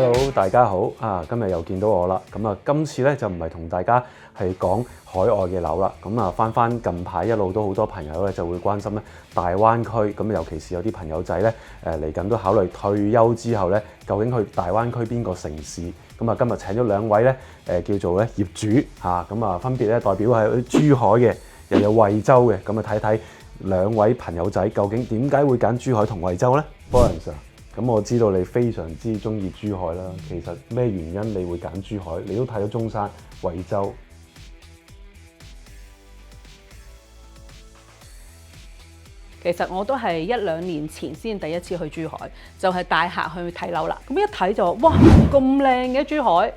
Hello， 大家好啊！今日又見到我啦。咁啊，今次咧就唔係同大家係講海外嘅樓啦。咁啊，翻近排一路都好多朋友咧就會關心咧大灣區。咁尤其是有啲朋友仔咧嚟緊都考慮退休之後咧，究竟去大灣區邊個城市？咁啊，今日請咗兩位咧叫做咧業主嚇，咁啊分別咧代表係珠海嘅，又有惠州嘅。咁啊睇睇兩位朋友仔究竟點解會揀珠海同惠州咧 Florence 咁我知道你非常之中意珠海啦，其實咩原因你會揀珠海？你都睇咗中山、惠州。其實我都係1-2年前先第一次去珠海，就係帶客去睇樓啦。咁一睇就哇，咁靚嘅珠海，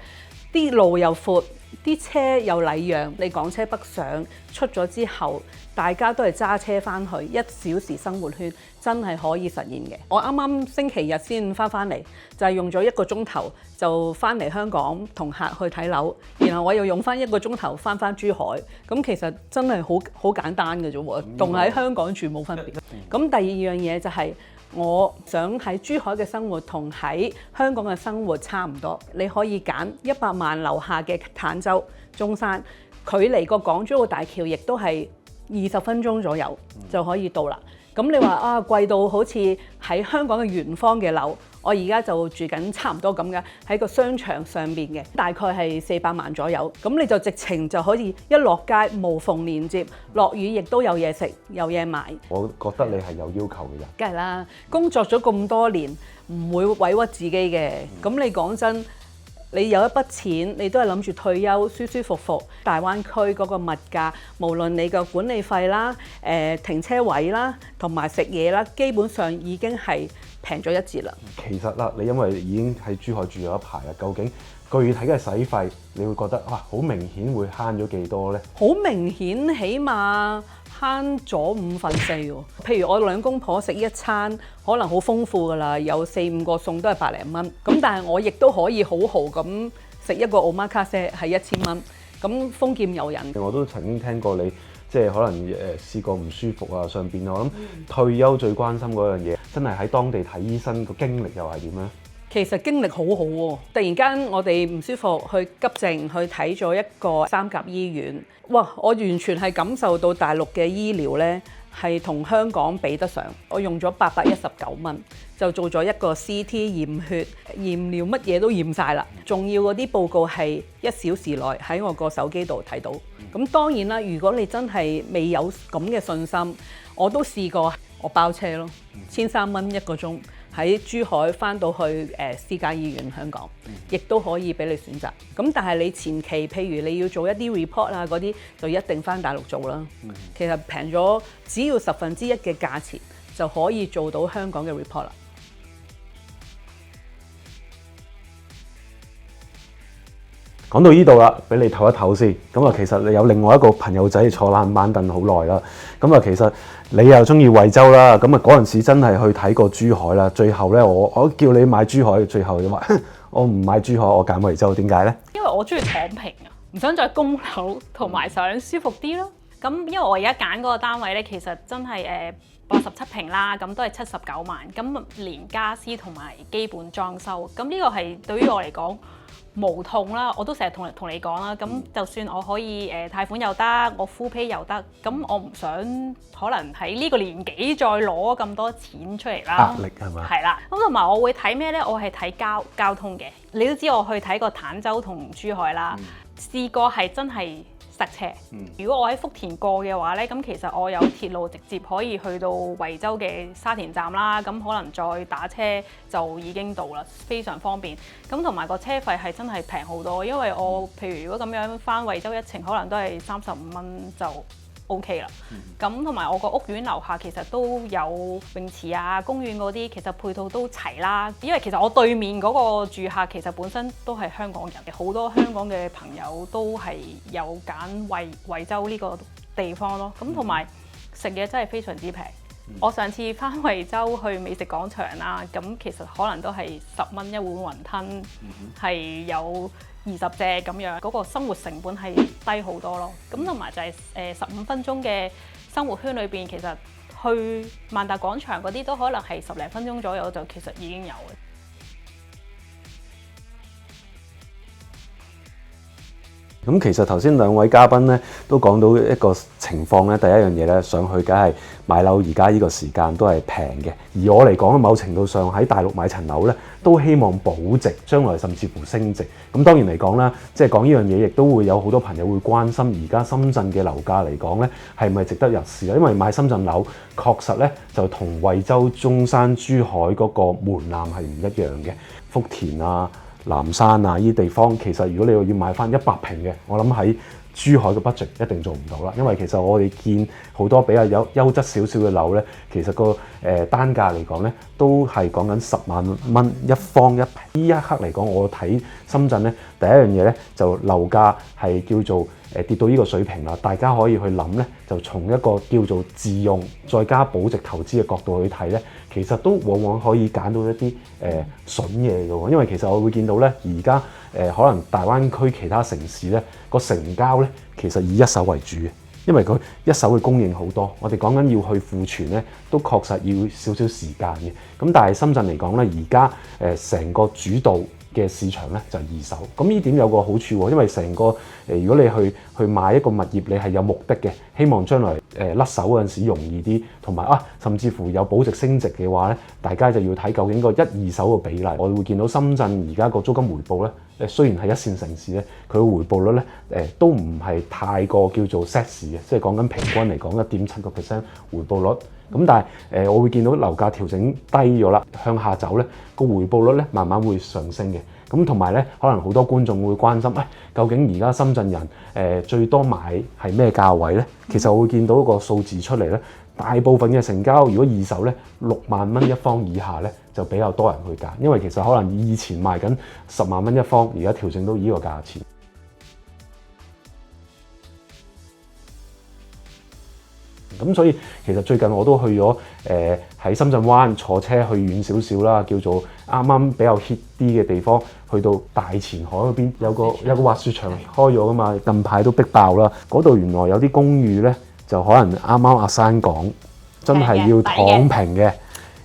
啲路又闊，啲車又禮讓。你港車北上出咗之後，大家都係揸車翻去1小時生活圈，真係可以實現嘅。我啱啱星期日先翻嚟，就係用咗1個鐘頭就翻嚟香港同客去睇樓，然後我又用翻1個鐘頭翻珠海。咁其實真係好簡單嘅啫喎，同喺香港住冇分別。咁第二樣嘢就係我想喺珠海嘅生活同喺香港嘅生活差唔多。你可以揀100萬樓下嘅坦洲、中山，距離個港珠澳大橋亦都係20分鐘左右就可以到啦。咁你話啊，貴到好似喺香港嘅圓方嘅樓，我而家就住緊差唔多咁嘅，喺個商場上邊嘅，大概係400萬左右。咁你就直情就可以一落街無縫連接，落雨亦都有嘢食有嘢買。我覺得你係有要求嘅人。梗係啦，工作咗咁多年，唔會委屈自己嘅。咁你講真，你有一筆錢，你都係諗住退休舒舒服服。大灣區嗰個物價，無論你嘅管理費啦、停車位啦，同埋食嘢啦，基本上已經係平咗一截啦。其實啦，你因為已經喺珠海住咗一排啦，究竟具體嘅使費，你會覺得哇，好明顯會慳咗幾多呢？好明顯，起碼慳咗4/5喎。譬如我兩公婆食一餐，可能好豐富㗎啦，有4-5個餸都係百零蚊。咁但係我亦都可以好豪咁食一個 omakase 係1000蚊。咁豐儉由人。我都曾經聽過你即係可能試過唔舒服啊，上邊我諗退休最關心嗰樣嘢，真係喺當地睇醫生個經歷又係點呢？其實經歷好好喎，突然間我哋唔舒服，去急症去睇咗一個3甲醫院，哇！我完全係感受到大陸嘅醫療呢係同香港比得上。我用咗819蚊就做咗一個 CT 驗血、驗尿，乜嘢都驗晒啦。仲要嗰啲報告係1小時內喺我個手機度睇到。咁當然啦，如果你真係未有咁嘅信心，我都試過我包車咯，1300蚊1個鐘。喺珠海翻到去私家醫院香港，亦都可以俾你選擇。咁但係你前期譬如你要做一啲 report 啊嗰啲，就一定翻大陸做啦。其實平咗，只要1/10嘅價錢就可以做到香港嘅 report 啦。講到呢度啦，俾你唞一唞先。咁啊，其實你有另外一個朋友仔坐冷板凳好耐啦。咁啊，其實你又中意惠州啦。咁啊，嗰陣時真係去睇過珠海啦。最後咧，我叫你買珠海，最後你話我唔買珠海，我揀惠州。點解咧？因為我中意躺平啊，唔想再供樓，同埋想舒服啲咯。咁因為我而家揀嗰個單位咧，其實真係87平啦，咁都係79萬，咁連家私同埋基本裝修。咁呢個係對於我嚟講無痛啦，我都成日同你講啦。咁就算我可以貸款又得，我 full pay 又得，咁我唔想可能喺呢個年紀再攞咁多錢出嚟啦。壓力係嘛？係啦。咁同埋我會睇咩呢？我係睇交通嘅。你都知我去睇過坦洲同珠海啦，試過係真係塞車。如果我喺福田過嘅話呢，咁其實我有鐵路直接可以去到惠州嘅沙田站啦，咁可能再打車就已經到啦，非常方便。咁同埋個車費係真係平好多，因為我譬如如果咁樣返惠州一程，可能都係35蚊就 OK 啦。咁同埋我個屋苑樓下其實都有泳池啊、公園嗰啲，其實配套都齊啦。因為其實我對面嗰個住客其實本身都係香港人嘅，好多香港嘅朋友都係有揀惠州呢個地方咯。咁同埋食嘢真係非常之平。我上次返惠州去美食廣場啦，咁其實可能都係10蚊一碗雲吞，係有20隻咁樣，嗰個生活成本係低好多咯。咁同埋就係15分鐘嘅生活圈裏邊，其實去萬達廣場嗰啲都可能係10零分鐘左右就其實已經有嘅。咁其實頭先兩位嘉賓咧都講到一個情況咧，第一樣嘢咧上去梗係買樓，而家呢個時間都係平嘅。而我嚟講，某程度上喺大陸買層樓咧，都希望保值，將來甚至乎升值。咁當然嚟講啦，即係講呢樣嘢，亦都會有好多朋友會關心而家深圳嘅樓價嚟講咧，係咪值得入市咧？因為買深圳樓確實咧就同惠州、中山、珠海嗰個門檻係唔一樣嘅。福田啊、南山啊，呢啲地方其實如果你要買翻100平嘅，我諗喺珠海嘅 budget 一定做唔到啦，因為其實我哋見好多比較優質少少嘅樓咧，其實個單價嚟講咧，都係講緊10萬蚊一方一平。呢一刻嚟講，我睇深圳咧，第一樣嘢咧就樓價係叫做跌到呢個水平啦，大家可以去諗咧，就從一個叫做自用再加保值投資嘅角度去睇咧，其實都往往可以揀到一啲筍嘢嘅喎，因為其實我會見到咧，而家可能大灣區其他城市咧個成交咧，其實以一手為主嘅，因為佢一手嘅供應好多，我哋講緊要去庫存咧，都確實要少少時間嘅。咁但係深圳嚟講咧，而家成個主導嘅市場咧就係二手，咁呢點有個好處喎，因為成個如果你去買一個物業，你係有目的嘅，希望將來甩手嗰陣時容易啲，同埋甚至乎有保值升值嘅話咧，大家就要睇究竟個一二手嘅比例。我會見到深圳而家個租金回報咧，雖然係一線城市咧，佢嘅回報率咧都唔係太過叫做 sexy 嘅，即係講緊平均嚟講1.7% 回報率。咁但係我會見到樓價調整低咗啦，向下走咧個回報率咧慢慢會上升嘅。咁同埋咧，可能好多觀眾會關心，究竟而家深圳人最多買係咩價位咧？其實我會見到一個數字出嚟咧，大部分嘅成交如果二手咧6萬蚊一方以下咧，就比較多人去揀，因為其實可能以前賣緊10萬蚊一方，而家調整到呢個價錢。咁所以其實最近我都去咗喺深圳灣坐車去遠少少啦，叫做啱啱比較 hit 啲嘅地方，去到大前海嗰邊有個滑雪場開咗噶嘛，近排都逼爆啦。嗰度原來有啲公寓咧，就可能啱啱阿山講，真係要躺平嘅，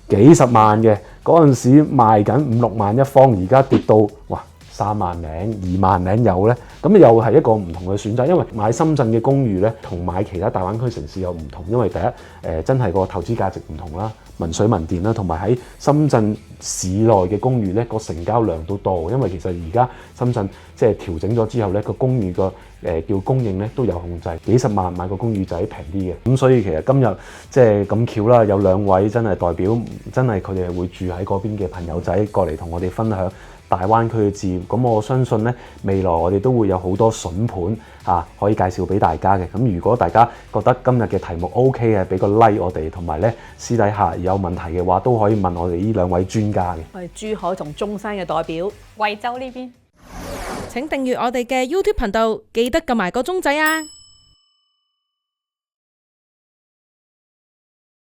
幾十萬嘅，嗰陣時賣緊5-6萬一方，而家跌到哇3萬零2萬零有咧，咁又係一個唔同嘅選擇。因為買深圳嘅公寓咧，同買其他大灣區城市有唔同。因為第一真係個投資價值唔同啦，民水民電啦，同埋喺深圳市內嘅公寓咧，個成交量都多。因為其實而家深圳即係調整咗之後咧，個公寓個叫供應咧都有控制，幾十萬買個公寓仔平啲嘅。咁所以其實今日即係咁巧啦，有2位真係代表，真係佢哋係會住喺嗰邊嘅朋友仔過嚟同我哋分享大灣區嘅置業。咁我相信咧，未來我哋都會有好多筍盤可以介紹俾大家嘅。咁如果大家覺得今日嘅題目 OK 嘅，俾個 like 我哋，同埋咧私底下有問題嘅話，都可以問我哋呢2位專家嘅。我係珠海同中山嘅代表，惠州呢邊。請訂閱我哋嘅 YouTube 頻道，記得撳埋個鐘仔啊！